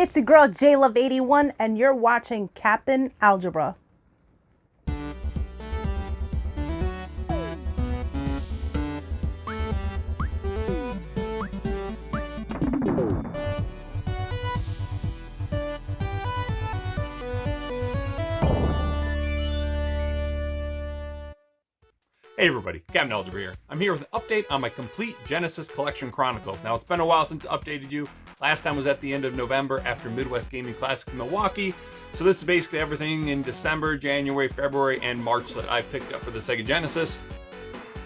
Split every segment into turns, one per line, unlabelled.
it's your girl JLove81, and you're watching Captain Algebra.
Hey everybody, Captain Algebra here. I'm here with an update on my complete Genesis Collection Chronicles. Now, it's been a while since I updated you. Last time was at the end of November after Midwest Gaming Classic in Milwaukee. So this is basically everything in December, January, February, and March that I've picked up for the Sega Genesis.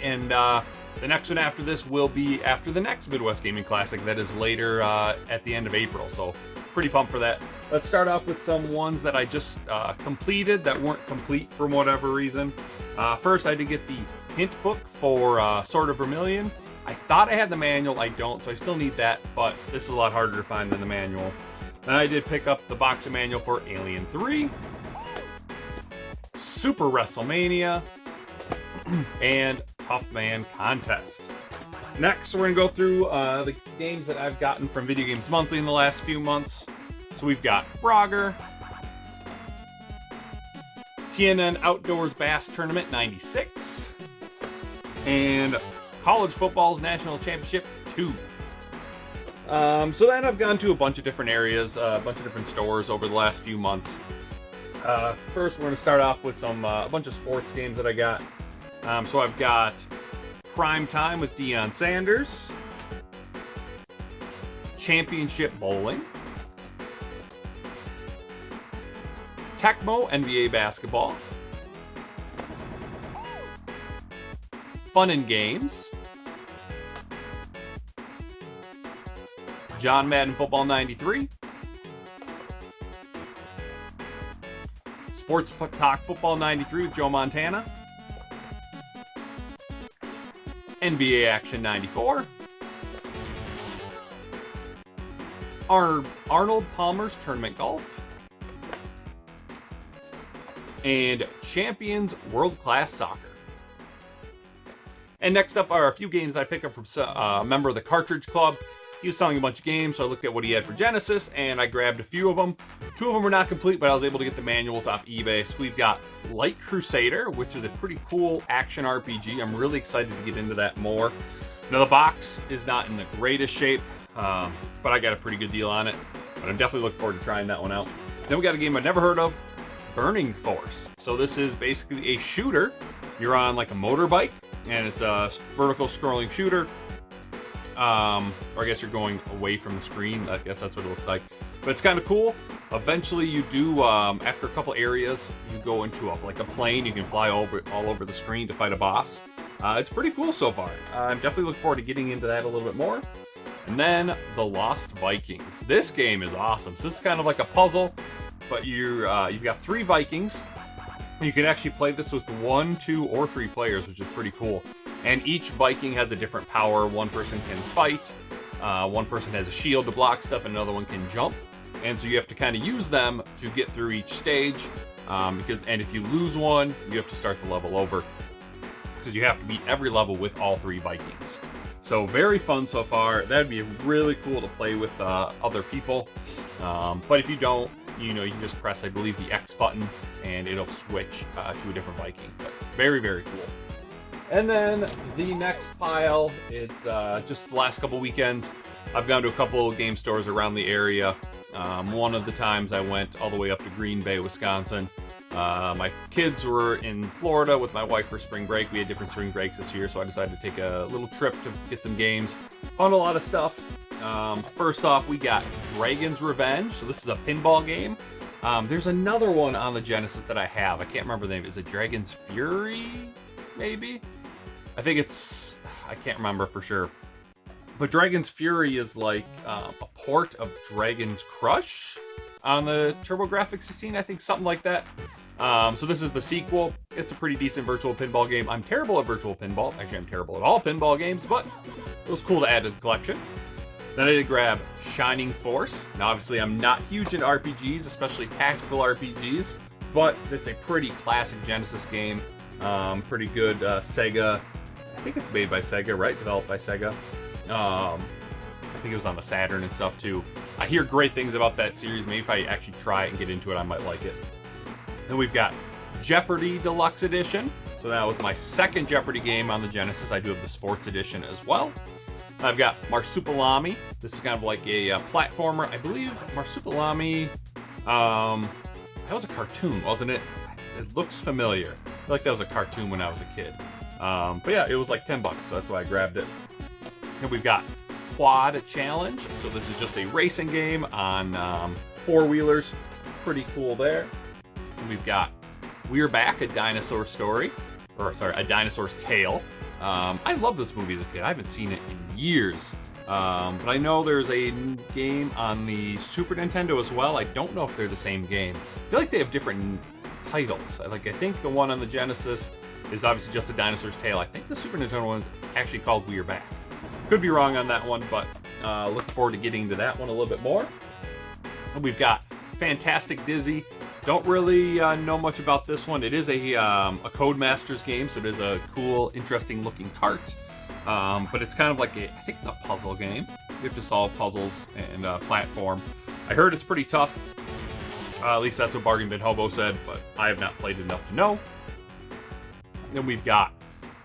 And the next one after this will be after the next Midwest Gaming Classic that is later at the end of April. So pretty pumped for that. Let's start off with some ones that I just completed that weren't complete for whatever reason. First, I did get the hint book for Sword of Vermilion. I thought I had the manual. I don't, so I still need that, but this is a lot harder to find than the manual. Then I did pick up the box of manual for Alien 3, Super WrestleMania, and Tough Man Contest. Next, we're going to go through the games that I've gotten from Video Games Monthly in the last few months. So we've got Frogger, TNN Outdoors Bass Tournament 96, and College Football's National Championship 2. So then I've gone to a bunch of different areas, a bunch of different stores over the last few months. First, we're going to start off with a bunch of sports games that I got. So I've got Prime Time with Deion Sanders, Championship Bowling, Tecmo NBA Basketball, Fun and Games, John Madden Football 93, Sports Talk Football 93 with Joe Montana, NBA Action 94, Arnold Palmer's Tournament Golf, and Champions World Class Soccer. And next up are a few games I picked up from a member of the Cartridge Club. He was selling a bunch of games, so I looked at what he had for Genesis, and I grabbed a few of them. Two of them were not complete, but I was able to get the manuals off eBay. So we've got Light Crusader, which is a pretty cool action RPG. I'm really excited to get into that more. Now, the box is not in the greatest shape, but I got a pretty good deal on it. But I'm definitely looking forward to trying that one out. Then we got a game I've never heard of, Burning Force. So this is basically a shooter. You're on like a motorbike, and it's a vertical scrolling shooter. Or I guess you're going away from the screen. I guess that's what it looks like. But it's kind of cool. Eventually you do, after a couple areas, you go into a plane. You can fly all over the screen to fight a boss. It's pretty cool so far. I'm definitely looking forward to getting into that a little bit more. And then The Lost Vikings. This game is awesome. So this is kind of like a puzzle, but you've got 3 Vikings. You can actually play this with 1, 2, or 3 players, which is pretty cool. And each Viking has a different power. One person can fight, one person has a shield to block stuff, and another one can jump. And so you have to kind of use them to get through each stage. And if you lose one, you have to start the level over, because you have to beat every level with all 3 Vikings. So very fun so far. That'd be really cool to play with other people. But if you don't, you can just press, I believe, the X button, and it'll switch to a different Viking. But very, very cool. And then the next pile, it's just the last couple weekends. I've gone to a couple of game stores around the area. One of the times I went all the way up to Green Bay, Wisconsin. My kids were in Florida with my wife for spring break. We had different spring breaks this year, so I decided to take a little trip to get some games. Found a lot of stuff. First off, we got Dragon's Revenge. So this is a pinball game. There's another one on the Genesis that I have. I can't remember the name. Is it Dragon's Fury? Maybe? I think I can't remember for sure. But Dragon's Fury is like a port of Dragon's Crush on the TurboGrafx 16, I think, something like that. So this is the sequel. It's a pretty decent virtual pinball game. I'm terrible at virtual pinball. Actually, I'm terrible at all pinball games, but it was cool to add to the collection. Then I did grab Shining Force. Now, obviously, I'm not huge into RPGs, especially tactical RPGs, but it's a pretty classic Genesis game. Pretty good Sega. I think it's made by Sega, right? Developed by Sega. I think it was on the Saturn and stuff too. I hear great things about that series. Maybe if I actually try it and get into it, I might like it. Then we've got Jeopardy Deluxe Edition. So that was my second Jeopardy game on the Genesis. I do have the Sports Edition as well. I've got Marsupilami. This is kind of like a platformer. I believe Marsupilami, that was a cartoon, wasn't it? It looks familiar. I feel like that was a cartoon when I was a kid. But yeah, it was like $10, so that's why I grabbed it. And we've got Quad Challenge. So this is just a racing game on four-wheelers. Pretty cool there. And we've got We're Back, A Dinosaur Story. Or sorry, A Dinosaur's Tale. I love this movie as a kid. I haven't seen it in years. But I know there's a game on the Super Nintendo as well. I don't know if they're the same game. I feel like they have different titles. I think the one on the Genesis is obviously just A Dinosaur's Tale. I think the Super Nintendo one is actually called We're Back. Could be wrong on that one, but looking forward to getting into that one a little bit more. And we've got Fantastic Dizzy. Don't really know much about this one. It is a Codemasters game, so it is a cool, interesting looking cart. But it's kind of like I think it's a puzzle game. You have to solve puzzles and platform. I heard it's pretty tough. At least that's what Bargain Bin Hobo said, but I have not played enough to know. Then we've got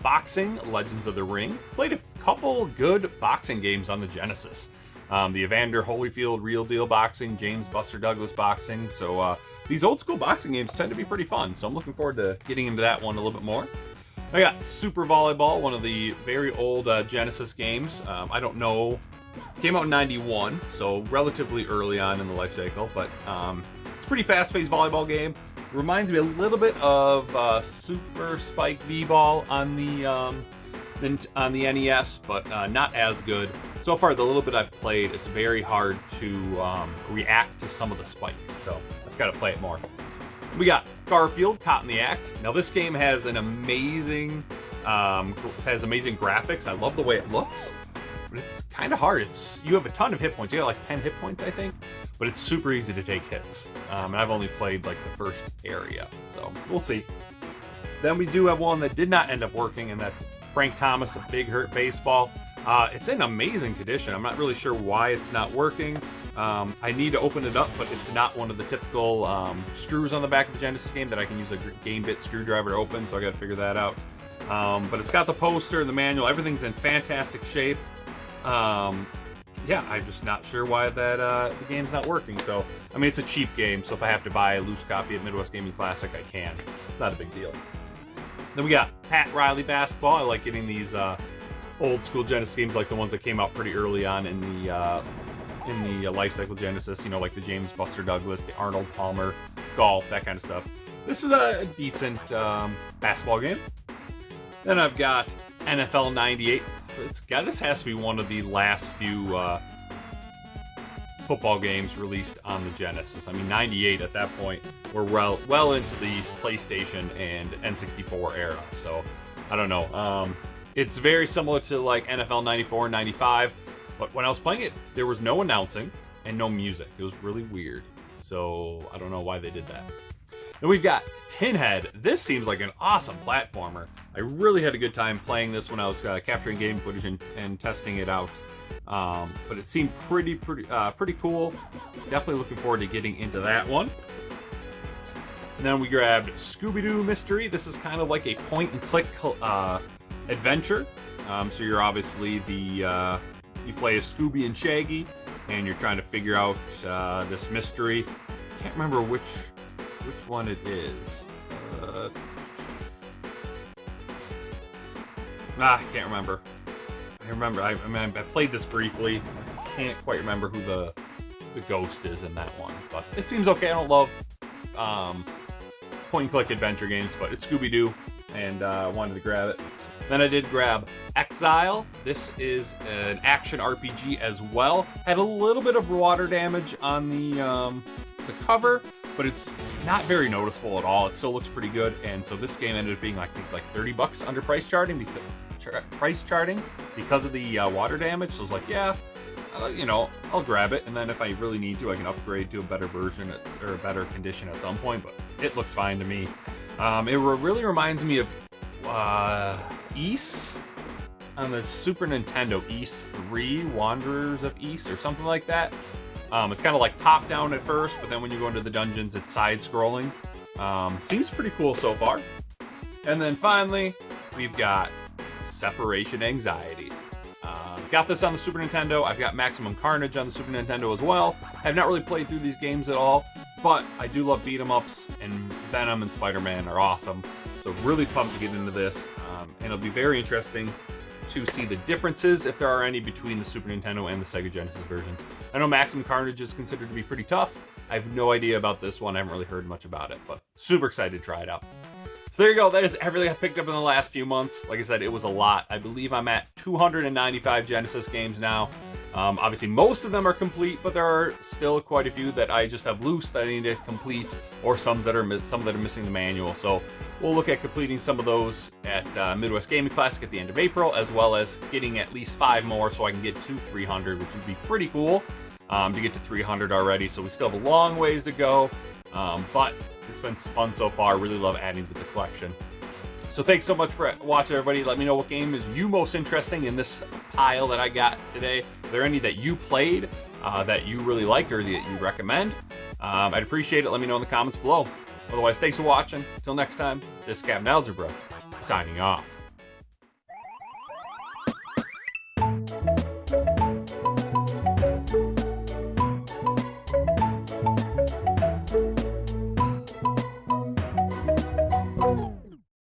Boxing, Legends of the Ring. Played a couple good boxing games on the Genesis. The Evander Holyfield Real Deal Boxing, James Buster Douglas Boxing. So these old school boxing games tend to be pretty fun. So I'm looking forward to getting into that one a little bit more. I got Super Volleyball, one of the very old Genesis games. I don't know, came out in 91, so relatively early on in the life cycle, but it's a pretty fast-paced volleyball game. It reminds me a little bit of Super Spike V-Ball on the NES, but not as good. So far, the little bit I've played, it's very hard to react to some of the spikes, so I've just got to play it more. We got Garfield, Caught in the Act. Now this game has an amazing graphics. I love the way it looks, but it's kind of hard. You have a ton of hit points. You got like 10 hit points, I think, but it's super easy to take hits. And I've only played like the first area, so we'll see. Then we do have one that did not end up working, and that's Frank Thomas of Big Hurt Baseball. It's in amazing condition. I'm not really sure why it's not working. I need to open it up, but it's not one of the typical screws on the back of the Genesis game that I can use a game bit screwdriver to open, so I gotta figure that out. But it's got the poster and the manual. Everything's in fantastic shape. Yeah, I'm just not sure why the game's not working. So, I mean, it's a cheap game, so if I have to buy a loose copy at Midwest Gaming Classic, I can. It's not a big deal. Then we got Pat Riley Basketball. I like getting these old school Genesis games like the ones that came out pretty early on in the life cycle Genesis, you know, like the James Buster Douglas, the Arnold Palmer, golf, that kind of stuff. This is a decent basketball game. Then I've got NFL 98. This has to be one of the last few football games released on the Genesis. I mean, 98 at that point, we're well into the PlayStation and N64 era. So, I don't know. It's very similar to like NFL 94 and 95. But when I was playing it, there was no announcing and no music. It was really weird. So I don't know why they did that. Then we've got Tin Head. This seems like an awesome platformer. I really had a good time playing this when I was capturing game footage and testing it out. But it seemed pretty cool. Definitely looking forward to getting into that one. And then we grabbed Scooby-Doo Mystery. This is kind of like a point-and-click adventure. So you're obviously you play as Scooby and Shaggy, and you're trying to figure out this mystery. Can't remember which one it is. I can't remember. I played this briefly. Can't quite remember who the ghost is in that one, but it seems okay. I don't love point-and-click adventure games, but it's Scooby-Doo, and I wanted to grab it. Then I did grab Exile. This is an action RPG as well. Had a little bit of water damage on the cover, but it's not very noticeable at all. It still looks pretty good, and so this game ended up being, I think, like $30 under price charting because of the water damage. So I was like, yeah, I'll grab it, and then if I really need to, I can upgrade to a better version or a better condition at some point. But it looks fine to me. It really reminds me of Ys on the Super Nintendo, Ys 3, Wanderers of Ys, or something like that. It's kind of like top down at first, but then when you go into the dungeons, it's side scrolling. Seems pretty cool so far. And then finally, we've got Separation Anxiety. Got this on the Super Nintendo. I've got Maximum Carnage on the Super Nintendo as well. I've not really played through these games at all, but I do love beat 'em ups, and Venom and Spider-Man are awesome. So really pumped to get into this, and it'll be very interesting to see the differences, if there are any, between the Super Nintendo and the Sega Genesis versions. I know Maximum Carnage is considered to be pretty tough. I have no idea about this one. I haven't really heard much about it, but super excited to try it out. So there you go. That is everything I picked up in the last few months. Like I said, it was a lot. I believe I'm at 295 Genesis games now. Obviously, most of them are complete, but there are still quite a few that I just have loose that I need to complete, or some that are missing the manual. So we'll look at completing some of those at Midwest Gaming Classic at the end of April, as well as getting at least 5 more so I can get to 300, which would be pretty cool to get to 300 already. So we still have a long ways to go, but it's been fun so far. Really love adding to the collection. So thanks so much for watching, everybody. Let me know what game is you most interesting in this pile that I got today. Are there any that you played that you really like or that you recommend? I'd appreciate it. Let me know in the comments below. Otherwise, thanks for watching. Until next time, this is Captain Algebra, signing off.